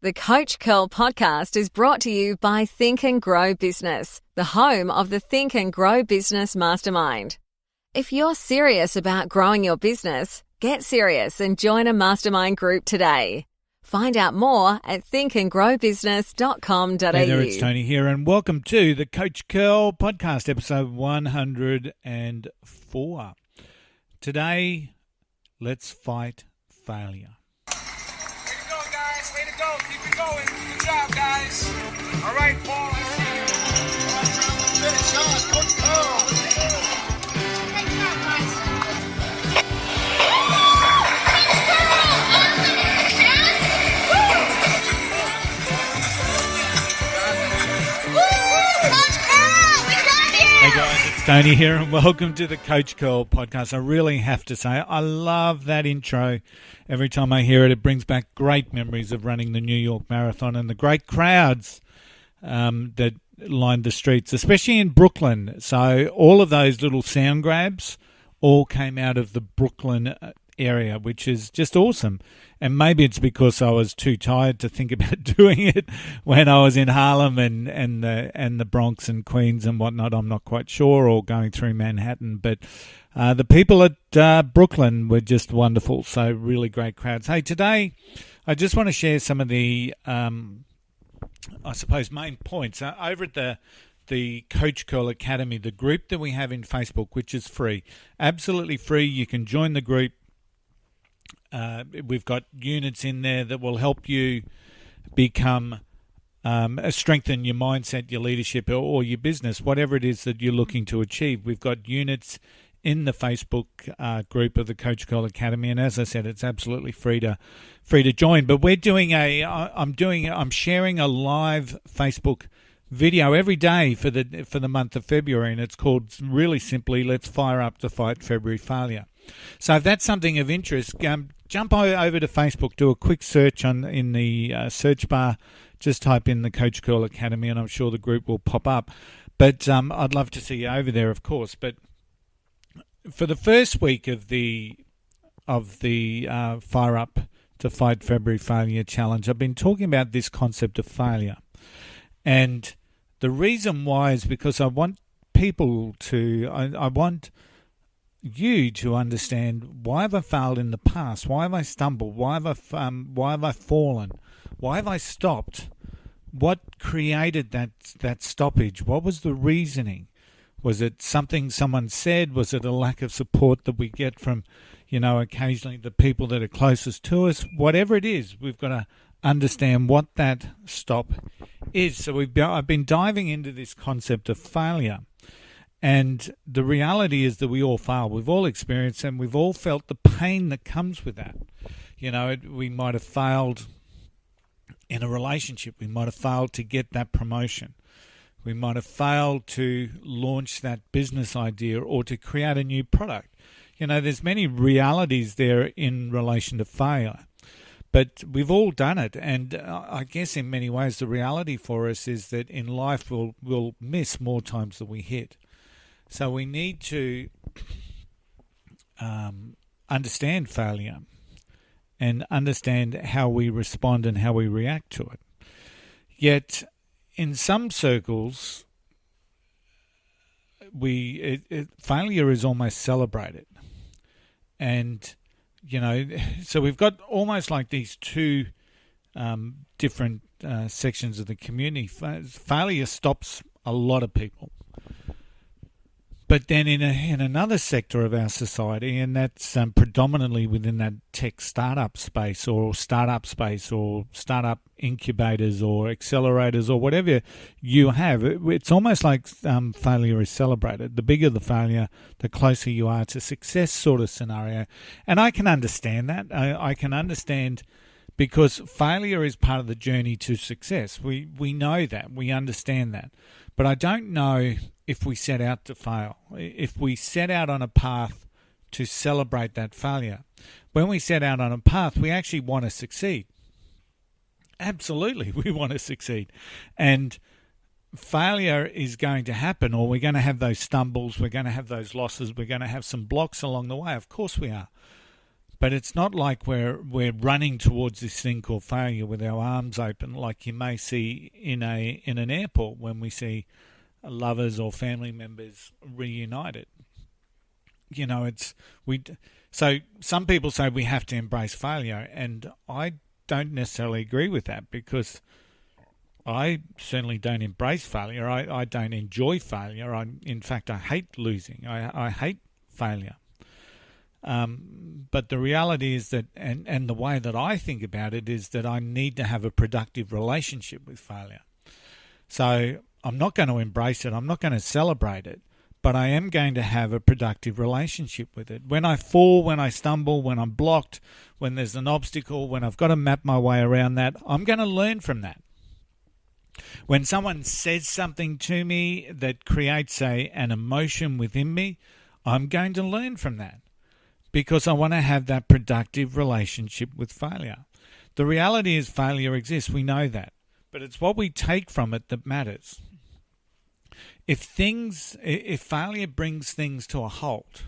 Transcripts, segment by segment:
The Coach Curl podcast is brought to you by Think and Grow Business, the home of the Think and Grow Business Mastermind. If you're serious about growing your business, get serious and join a mastermind group today. Find out more at thinkandgrowbusiness.com.au. Hey there, it's Tony here, and welcome to the Coach Curl podcast, episode 104. Today, let's fight failure. Way to go. Keep it going. Good job, guys. All right, Paul, I see you. All right, finish us. Coach Cole. Great job, guys. Hey guys, it's Tony here, and welcome to the Coach Curl podcast. I really have to say, I love that intro. Every time I hear it, it brings back great memories of running the New York Marathon and the great crowds that lined the streets, especially in Brooklyn. So all of those little sound grabs all came out of the Brooklyn area, which is just awesome. And maybe it's because I was too tired to think about doing it when I was in Harlem and the Bronx and Queens and whatnot. I'm not quite sure, or going through Manhattan. But the people at Brooklyn were just wonderful. So really great crowds. Hey, today I just want to share some of the, I suppose, main points over at the Coach Curl Academy, the group that we have in Facebook, which is free, absolutely free. You can join the group. We've got units in there that will help you become, strengthen your mindset, your leadership, or your business, whatever it is that you're looking to achieve. We've got units in the Facebook group of the Coach Curl Academy, and as I said, it's absolutely free to join. But we're doing I'm sharing a live Facebook video every day for the month of February, and it's called, really simply, Let's Fire Up to Fight February Failure. So if that's something of interest, jump over to Facebook, do a quick search in the search bar, just type in the Coach Curl Academy, and I'm sure the group will pop up. But I'd love to see you over there, of course. But for the first week of the Fire Up to Fight February Failure Challenge, I've been talking about this concept of failure. And the reason why is because I want people to, I want you to understand, why have I failed in the past? Why have I stumbled? Why have I fallen? Why have I stopped? What created that stoppage? What was the reasoning? Was it something someone said? Was it a lack of support that we get from, occasionally the people that are closest to us? Whatever it is, we've got to understand what that stop is. So I've been diving into this concept of failure. And the reality is that we all fail. We've all experienced, and we've all felt the pain that comes with that. We might have failed in a relationship. We might have failed to get that promotion. We might have failed to launch that business idea or to create a new product. There's many realities there in relation to failure. But we've all done it, and I guess in many ways the reality for us is that in life we'll miss more times than we hit. So we need to understand failure and understand how we respond and how we react to it. Yet in some circles, failure is almost celebrated. And, so we've got almost like these two different sections of the community. Failure stops a lot of people. But then in another sector of our society, and that's predominantly within that tech startup space or startup incubators or accelerators or whatever you have, it's almost like failure is celebrated. The bigger the failure, the closer you are to success sort of scenario. And I can understand that. I can understand, because failure is part of the journey to success. We know that. We understand that. But I don't know if we set out to fail, if we set out on a path to celebrate that failure. When we set out on a path, we actually want to succeed. Absolutely, we want to succeed. And failure is going to happen, or we're going to have those stumbles, we're going to have those losses, we're going to have some blocks along the way. Of course we are. But it's not like we're running towards this thing called failure with our arms open, like you may see in an airport when we see lovers or family members reunited. So some people say we have to embrace failure, and I don't necessarily agree with that, because I certainly don't embrace failure. I don't enjoy failure. In fact, I hate losing. I hate failure. But the reality is that, and the way that I think about it is that I need to have a productive relationship with failure. So I'm not going to embrace it. I'm not going to celebrate it, but I am going to have a productive relationship with it. When I fall, when I stumble, when I'm blocked, when there's an obstacle, when I've got to map my way around that, I'm going to learn from that. When someone says something to me that creates an emotion within me, I'm going to learn from that, because I want to have that productive relationship with failure. The reality is failure exists. We know that. But it's what we take from it that matters. If failure brings things to a halt,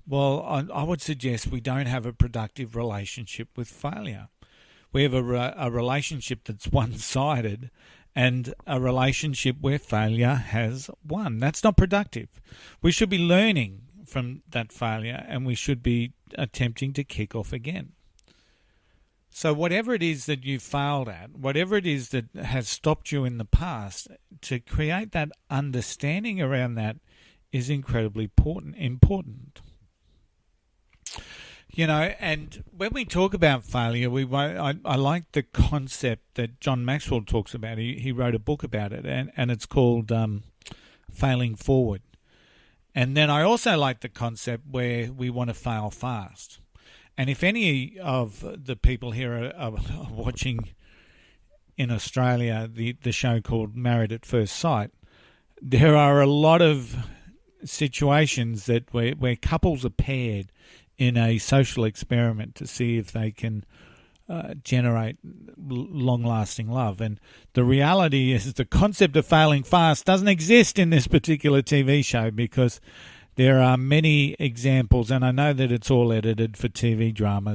well, I would suggest we don't have a productive relationship with failure. We have a relationship that's one-sided, and a relationship where failure has won. That's not productive. We should be learning from that failure, and we should be attempting to kick off again. So whatever it is that you failed at, whatever it is that has stopped you in the past, to create that understanding around that is incredibly important. And when we talk about failure, I like the concept that John Maxwell talks about. He wrote a book about it, and it's called Failing Forward. And then I also like the concept where we want to fail fast. And if any of the people here are watching in Australia the show called Married at First Sight, there are a lot of situations that where couples are paired in a social experiment to see if they can generate long-lasting love. And the reality is the concept of failing fast doesn't exist in this particular TV show, because there are many examples, and I know that it's all edited for TV drama.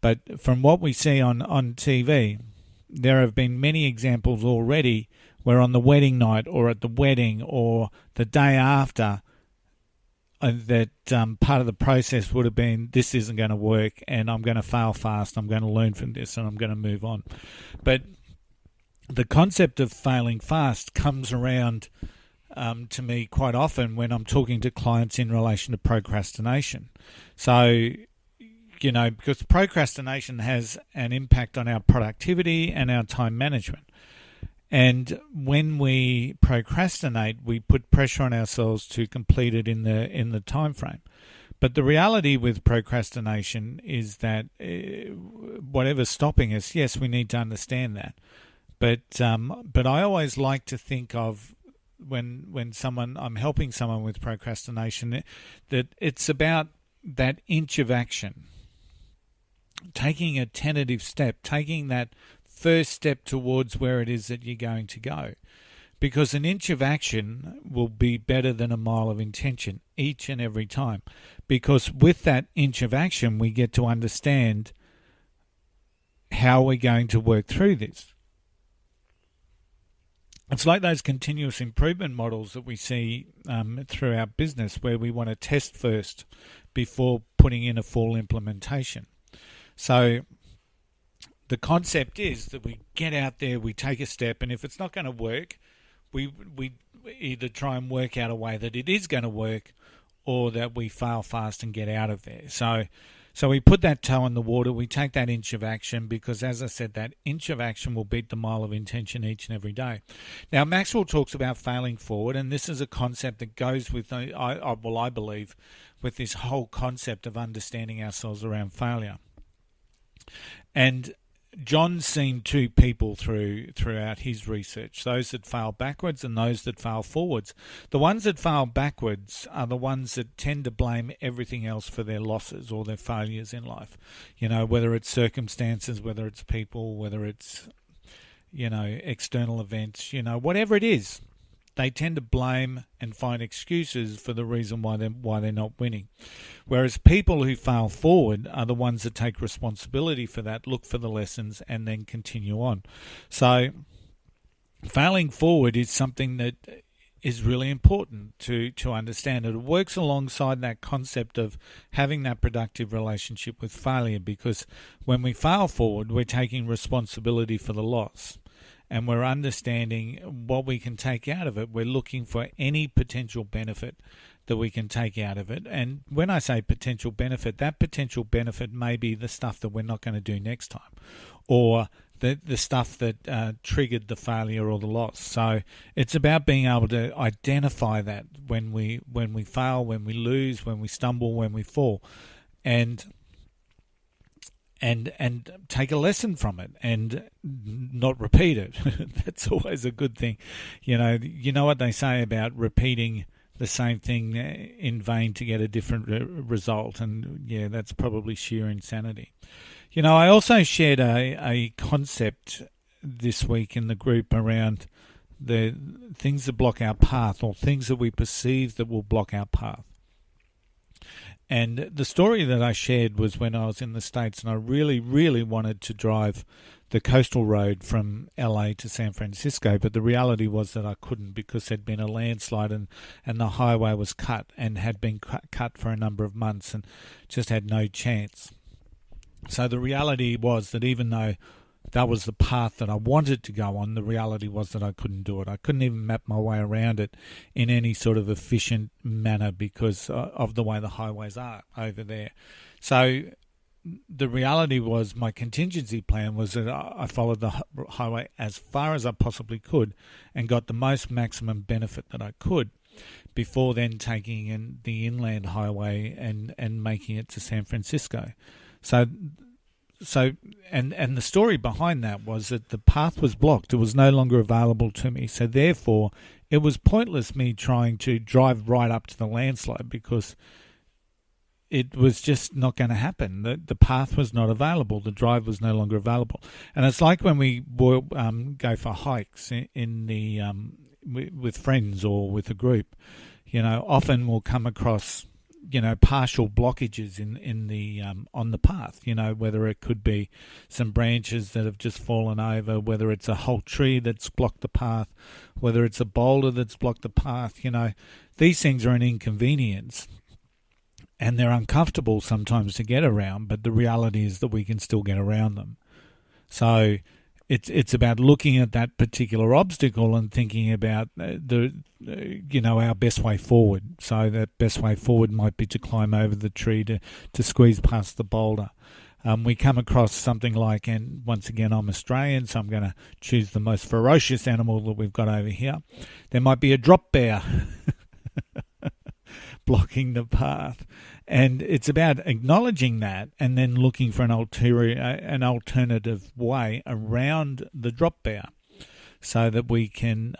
But from what we see on TV, there have been many examples already where on the wedding night or at the wedding or the day after, that part of the process would have been, this isn't going to work and I'm going to fail fast, I'm going to learn from this and I'm going to move on. But the concept of failing fast comes around to me quite often when I'm talking to clients in relation to procrastination. So, because procrastination has an impact on our productivity and our time management. And when we procrastinate, we put pressure on ourselves to complete it in the time frame. But the reality with procrastination is that whatever's stopping us, yes, we need to understand that. But I always like to think of when I'm helping someone with procrastination, that it's about that inch of action, taking a tentative step, taking that first step towards where it is that you're going to go. Because an inch of action will be better than a mile of intention each and every time. Because with that inch of action, we get to understand how we're going to work through this. It's like those continuous improvement models that we see through our business, where we want to test first before putting in a full implementation. So the concept is that we get out there, we take a step, and if it's not going to work, we either try and work out a way that it is going to work, or that we fail fast and get out of there. So we put that toe in the water, we take that inch of action, because as I said, that inch of action will beat the mile of intention each and every day. Now, Maxwell talks about failing forward, and this is a concept that goes with, I believe, with this whole concept of understanding ourselves around failure. And John's seen two people throughout his research, those that fail backwards and those that fail forwards. The ones that fail backwards are the ones that tend to blame everything else for their losses or their failures in life. Whether it's circumstances, whether it's people, whether it's, external events, whatever it is. they tend to blame and find excuses for the reason why they're not winning. Whereas people who fail forward are the ones that take responsibility for that, look for the lessons, and then continue on. So failing forward is something that is really important to understand. It works alongside that concept of having that productive relationship with failure, because when we fail forward, we're taking responsibility for the loss. And we're understanding what we can take out of it. We're looking for any potential benefit that we can take out of it. And when I say potential benefit, that potential benefit may be the stuff that we're not going to do next time, or the stuff that triggered the failure or the loss. So it's about being able to identify that when we fail, when we lose, when we stumble, when we fall, and take a lesson from it and not repeat it. That's always a good thing. You know what they say about repeating the same thing in vain to get a different result, and yeah, that's probably sheer insanity. I also shared a concept this week in the group around the things that block our path, or things that we perceive that will block our path. And the story that I shared was when I was in the States, and I really, really wanted to drive the coastal road from LA to San Francisco, but the reality was that I couldn't, because there'd been a landslide and the highway was cut, and had been cut for a number of months, and just had no chance. So the reality was that even though that was the path that I wanted to go on, the reality was that I couldn't do it. I couldn't even map my way around it in any sort of efficient manner because of the way the highways are over there. So the reality was, my contingency plan was that I followed the highway as far as I possibly could and got the most maximum benefit that I could, before then taking in the inland highway and making it to San Francisco. So the story behind that was that the path was blocked. It was no longer available to me. So therefore, it was pointless me trying to drive right up to the landslide, because it was just not going to happen. The path was not available. The drive was no longer available. And it's like when we go for hikes in the with friends or with a group. Often we'll come across partial blockages in the on the path, whether it could be some branches that have just fallen over, whether it's a whole tree that's blocked the path, whether it's a boulder that's blocked the path. These things are an inconvenience, and they're uncomfortable sometimes to get around, but the reality is that we can still get around them. So it's about looking at that particular obstacle and thinking about our best way forward. So that best way forward might be to climb over the tree to squeeze past the boulder. We come across something like, and once again I'm Australian, so I'm going to choose the most ferocious animal that we've got over here. There might be a drop bear blocking the path. And it's about acknowledging that and then looking for an alternative way around the drop bear so that we can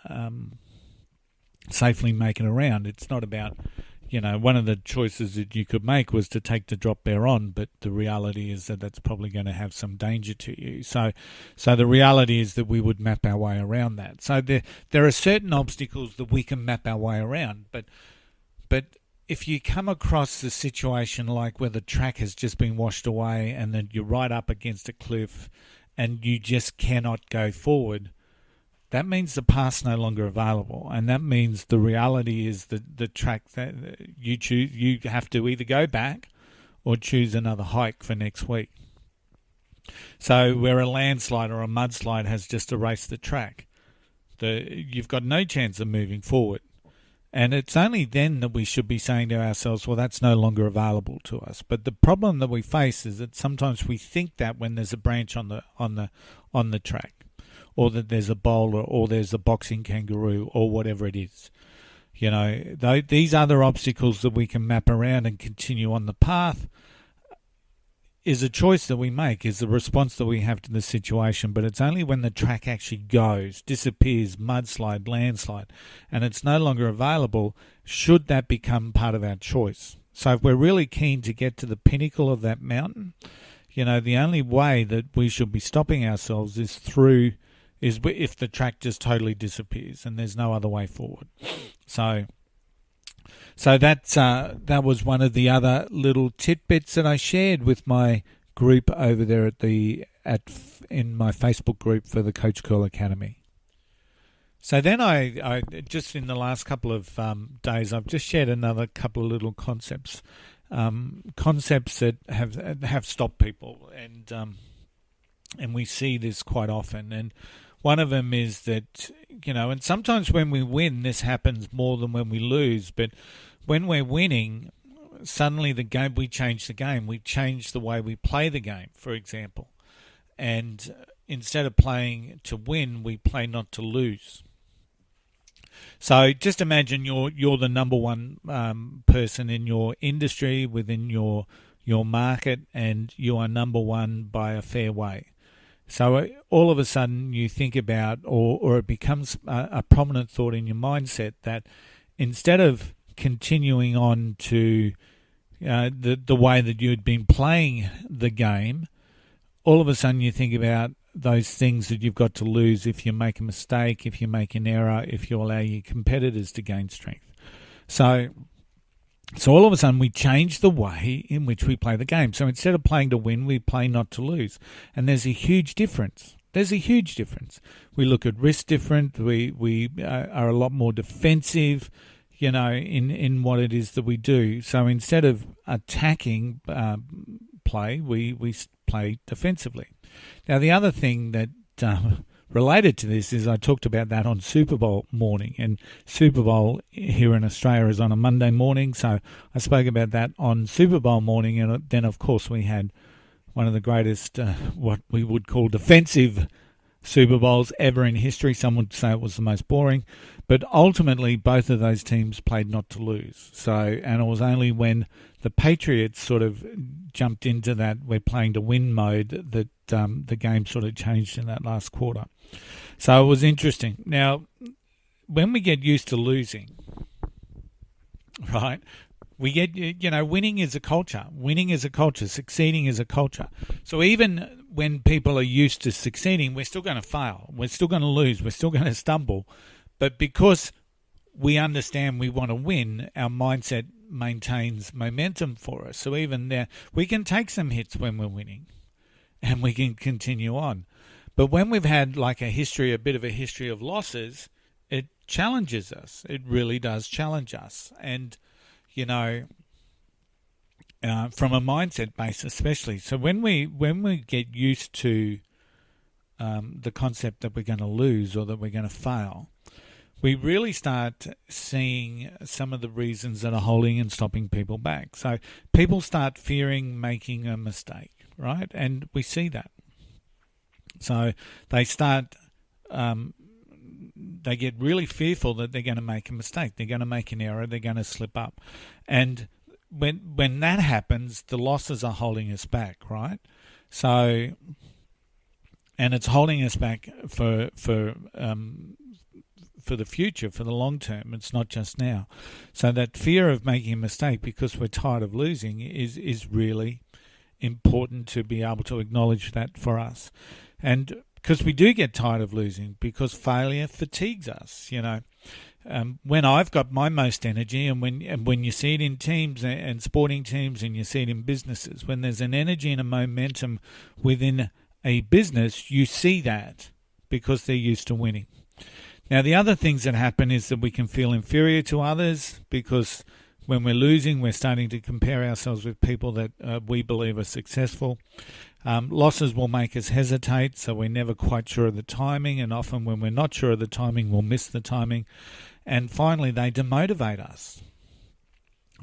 safely make it around. It's not about, one of the choices that you could make was to take the drop bear on, but the reality is that that's probably going to have some danger to you. So the reality is that we would map our way around that. So there are certain obstacles that we can map our way around, but if you come across a situation like where the track has just been washed away and then you're right up against a cliff and you just cannot go forward, that means the path's no longer available. And that means the reality is that the track that you choose, you have to either go back or choose another hike for next week. So where a landslide or a mudslide has just erased the track, you've got no chance of moving forward. And it's only then that we should be saying to ourselves, well, that's no longer available to us. But the problem that we face is that sometimes we think that when there's a branch on the track, or that there's a boulder, or there's a boxing kangaroo, or whatever it is. These other obstacles that we can map around and continue on the path is a choice that we make, is the response that we have to the situation, but it's only when the track actually goes, disappears, mudslide, landslide, and it's no longer available, should that become part of our choice. So if we're really keen to get to the pinnacle of that mountain, the only way that we should be stopping ourselves is through is if the track just totally disappears and there's no other way forward. So that was one of the other little tidbits that I shared with my group over there in my Facebook group for the Coach Curl Academy. So then I just in the last couple of days, I've just shared another couple of little concepts that have stopped people, and we see this quite often. And one of them is that, and sometimes when we win, this happens more than when we lose. But when we're winning, suddenly we change the game. We change the way we play the game, for example. And instead of playing to win, we play not to lose. So just imagine you're the number one person in your industry, within your market, and you are number one by a fair way. So all of a sudden you think about, or it becomes a prominent thought in your mindset, that instead of continuing on to the way that you had been playing the game, all of a sudden you think about those things that you've got to lose if you make a mistake, if you make an error, if you allow your competitors to gain strength. So all of a sudden we change the way in which we play the game. So instead of playing to win, we play not to lose. And there's a huge difference. We look at risk different. We are a lot more defensive, in what it is that we do. So instead of attacking play, we play defensively. Now, the other thing that related to this is I talked about that on Super Bowl morning, and Super Bowl here in Australia is on a Monday morning, so I spoke about that on Super Bowl morning, and then, of course, we had one of the greatest, what we would call defensive Super Bowls ever in history. Some would say it was the most boring, but ultimately both of those teams played not to lose. And it was only when the Patriots sort of jumped into that we're playing to win mode that the game sort of changed in that last quarter. So it was interesting. Now, when we get used to losing, right, we get, winning is a culture. Winning is a culture. Succeeding is a culture. So even when people are used to succeeding, we're still going to fail. We're still going to lose. We're still going to stumble. But because we understand we want to win, our mindset maintains momentum for us. So even there, we can take some hits when we're winning and we can continue on. But when we've had like a bit of a history of losses, it challenges us. It really does challenge us. And from a mindset base especially. So when we get used to the concept that we're going to lose or that we're going to fail, we really start seeing some of the reasons that are holding and stopping people back. So people start fearing making a mistake, right? And we see that. So they start... they get really fearful that they're going to make a mistake. They're going to make an error. They're going to slip up. And when that happens, the losses are holding us back, right? So, and it's holding us back for the future, for the long term. It's not just now. So that fear of making a mistake because we're tired of losing is really important to be able to acknowledge that for us. And because we do get tired of losing, because failure fatigues us, when I've got my most energy, and when you see it in teams and sporting teams, and you see it in businesses, when there's an energy and a momentum within a business, you see that because they're used to winning. Now, the other things that happen is that we can feel inferior to others because when we're losing, we're starting to compare ourselves with people that we believe are successful. Losses will make us hesitate, so we're never quite sure of the timing, and often when we're not sure of the timing, we'll miss the timing. And finally, they demotivate us.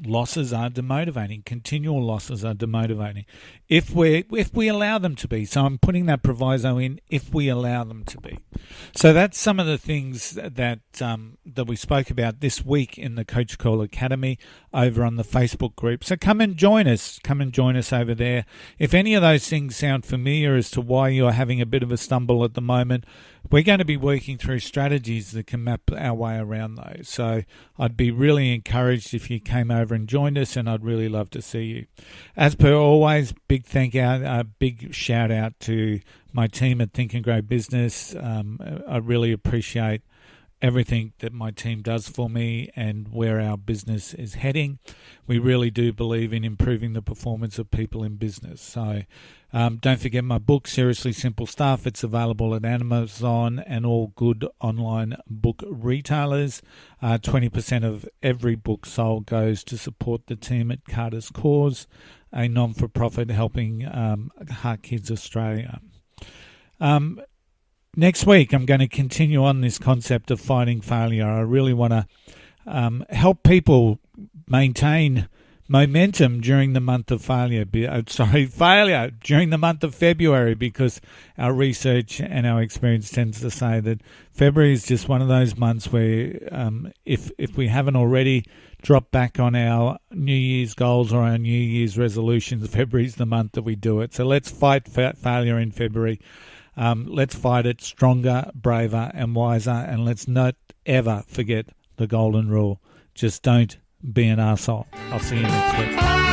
Losses are demotivating. Continual losses are demotivating. If we allow them to be. So I'm putting that proviso in, if we allow them to be. So that's some of the things that we spoke about this week in the Coach Call Academy over on the Facebook group. So come and join us. Come and join us over there. If any of those things sound familiar as to why you're having a bit of a stumble at the moment, we're going to be working through strategies that can map our way around those. So I'd be really encouraged if you came over over and joined us, and I'd really love to see you. As per always, big big shout out to my team at Think and Grow Business. I really appreciate everything that my team does for me and where our business is heading. We really do believe in improving the performance of people in business. So don't forget my book, Seriously Simple Stuff. It's available at Amazon and all good online book retailers. 20% of every book sold goes to support the team at Carter's Cause, a non-for-profit helping Heart Kids Australia. Next week, I'm going to continue on this concept of fighting failure. I really want to help people maintain momentum during the month of failure during the month of February, because our research and our experience tends to say that February is just one of those months where if we haven't already dropped back on our New Year's goals or our New Year's resolutions, February is the month that we do it. So let's fight failure in February. Let's fight it stronger, braver and wiser, and let's not ever forget the golden rule. Just don't be an arsehole. I'll see you next week.